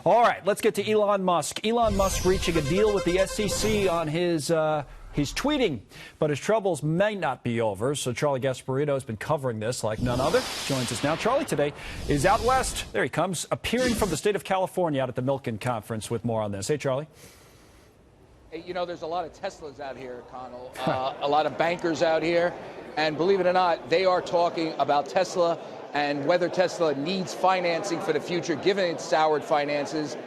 All right, let's get to Elon Musk. Elon Musk reaching a deal with the SEC on his tweeting, but his troubles may not be over. So Charlie Gasparino has been covering this like none other. Joins us now. Charlie today is out west. There he comes, appearing from the state of California out at the Milken Conference with more on this. Hey, Charlie. Hey, you know, there's a lot of Teslas out here, Connell, a lot of bankers out here, and believe it or not, they are talking about Tesla and whether Tesla needs financing for the future, given its soured finances.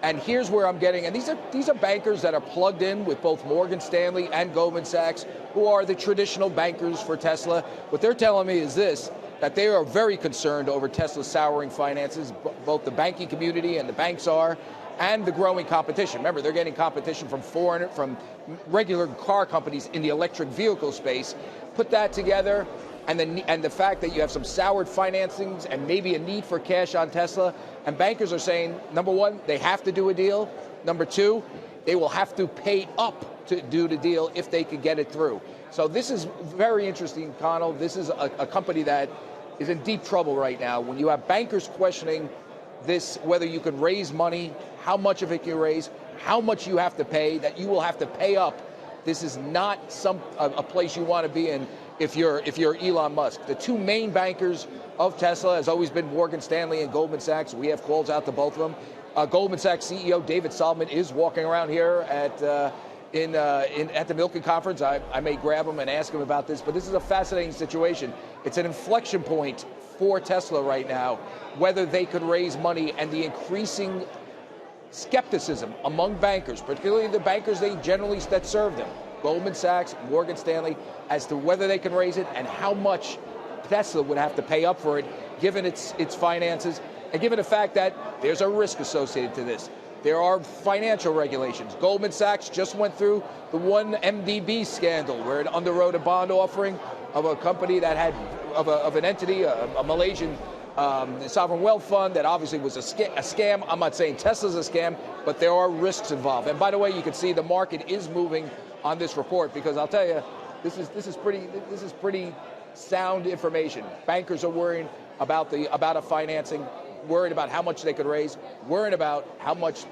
And here's where I'm getting, and these are bankers that are plugged in with both Morgan Stanley and Goldman Sachs, who are the traditional bankers for Tesla. What they're telling me is this, that they are very concerned over Tesla's souring finances, both the banking community and the banks are, and the growing competition. Remember, they're getting competition from regular car companies in the electric vehicle space. Put that together, and the fact that you have some soured financings and maybe a need for cash on Tesla, and bankers are saying, number one, they have to do a deal. Number two, they will have to pay up to do the deal if they could get it through. So this is very interesting, Connell. This is a company that is in deep trouble right now. When you have bankers questioning this, whether you can raise money, how much of it you raise, how much you have to pay, that you will have to pay up. This is not a place you want to be in if you're Elon Musk. The two main bankers of Tesla has always been Morgan Stanley and Goldman Sachs. We have calls out to both of them. Goldman Sachs CEO David Solomon is walking around here at the Milken Conference. I may grab him and ask him about this, but this is a fascinating situation. It's an inflection point for Tesla right now, whether they could raise money, and the increasing skepticism among bankers, particularly the bankers that serve them, Goldman Sachs, Morgan Stanley, as to whether they can raise it and how much Tesla would have to pay up for it, given its finances, and given the fact that there's a risk associated to this. There are financial regulations. Goldman Sachs just went through the 1MDB scandal, where it underwrote a bond offering of a company that had, of an entity, a Malaysian sovereign wealth fund that obviously was a scam. I'm not saying Tesla's a scam, but there are risks involved. And by the way, you can see the market is moving on this report, because I'll tell you, this is pretty sound information. Bankers are worried about a financing, worried about how much they could raise, worried about how much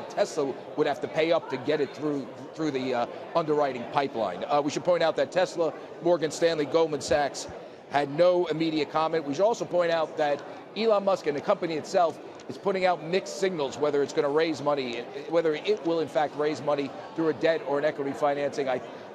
Tesla would have to pay up to get it through the underwriting pipeline. We should point out that Tesla, Morgan Stanley, Goldman Sachs had no immediate comment. We should also point out that Elon Musk and the company itself is putting out mixed signals whether it's going to raise money, whether it will in fact raise money through a debt or an equity financing.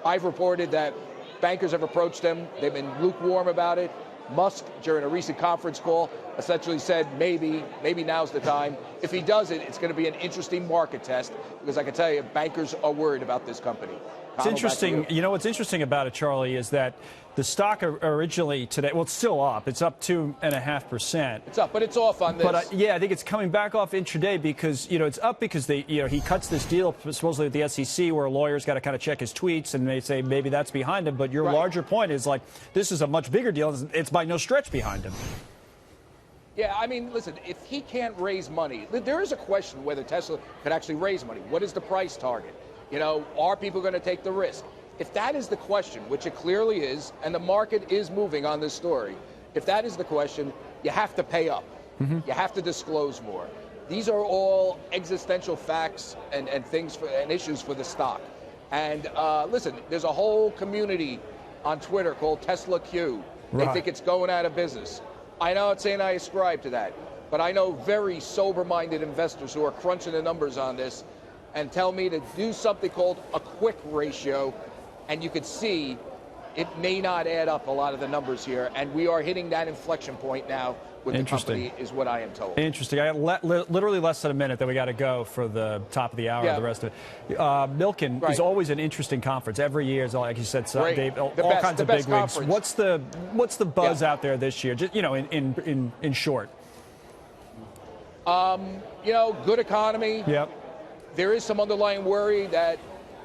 I've reported that bankers have approached them. They've been lukewarm about it. Musk, during a recent conference call, essentially said maybe now's the time. If he does it, it's going to be an interesting market test, because I can tell you, bankers are worried about this company. It's interesting. You know, what's interesting about it, Charlie, is that the stock originally today, well, it's still up. It's up 2.5%. It's up, but it's off on this. But yeah, I think it's coming back off intraday because, it's up because he cuts this deal supposedly with the SEC, where a lawyer's got to kind of check his tweets, and they say maybe that's behind him. But your larger point is, like, this is a much bigger deal. It's by no stretch behind him. Yeah, I mean, listen, if he can't raise money, there is a question whether Tesla could actually raise money. What is the price target? Are people going to take the risk? If that is the question, which it clearly is, and the market is moving on this story, if that is the question, you have to pay up. Mm-hmm. You have to disclose more. These are all existential facts and things and issues for the stock. And listen, there's a whole community on Twitter called Tesla Q. They think it's going out of business. I know it's saying I ascribe to that, but I know very sober-minded investors who are crunching the numbers on this and tell me to do something called a quick ratio, and you could see it may not add up, a lot of the numbers here, and we are hitting that inflection point now with the company, is what I am told. Interesting. I got literally less than a minute that we got to go for the top of the hour, the rest of it. Milken is always an interesting conference. Every year, is like you said, Dave, all kinds of big wigs. What's the buzz out there this year, just, in short? Good economy. Yep. There is some underlying worry that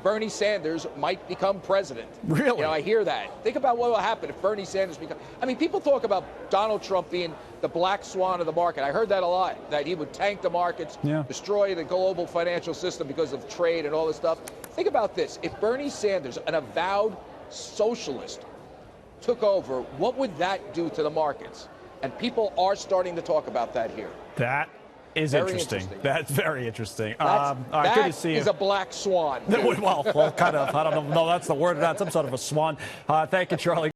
Bernie Sanders might become president. Really? I hear that. Think about what will happen if Bernie Sanders becomes... I mean, people talk about Donald Trump being the black swan of the market. I heard that a lot, that he would tank the markets, destroy the global financial system because of trade and all this stuff. Think about this. If Bernie Sanders, an avowed socialist, took over, what would that do to the markets? And people are starting to talk about that here. That is Very interesting. That's very interesting. That's, all right, good to see you. is a black swan. Well, kind of. I don't know. No, that's the word. That's some sort of a swan. Thank you, Charlie.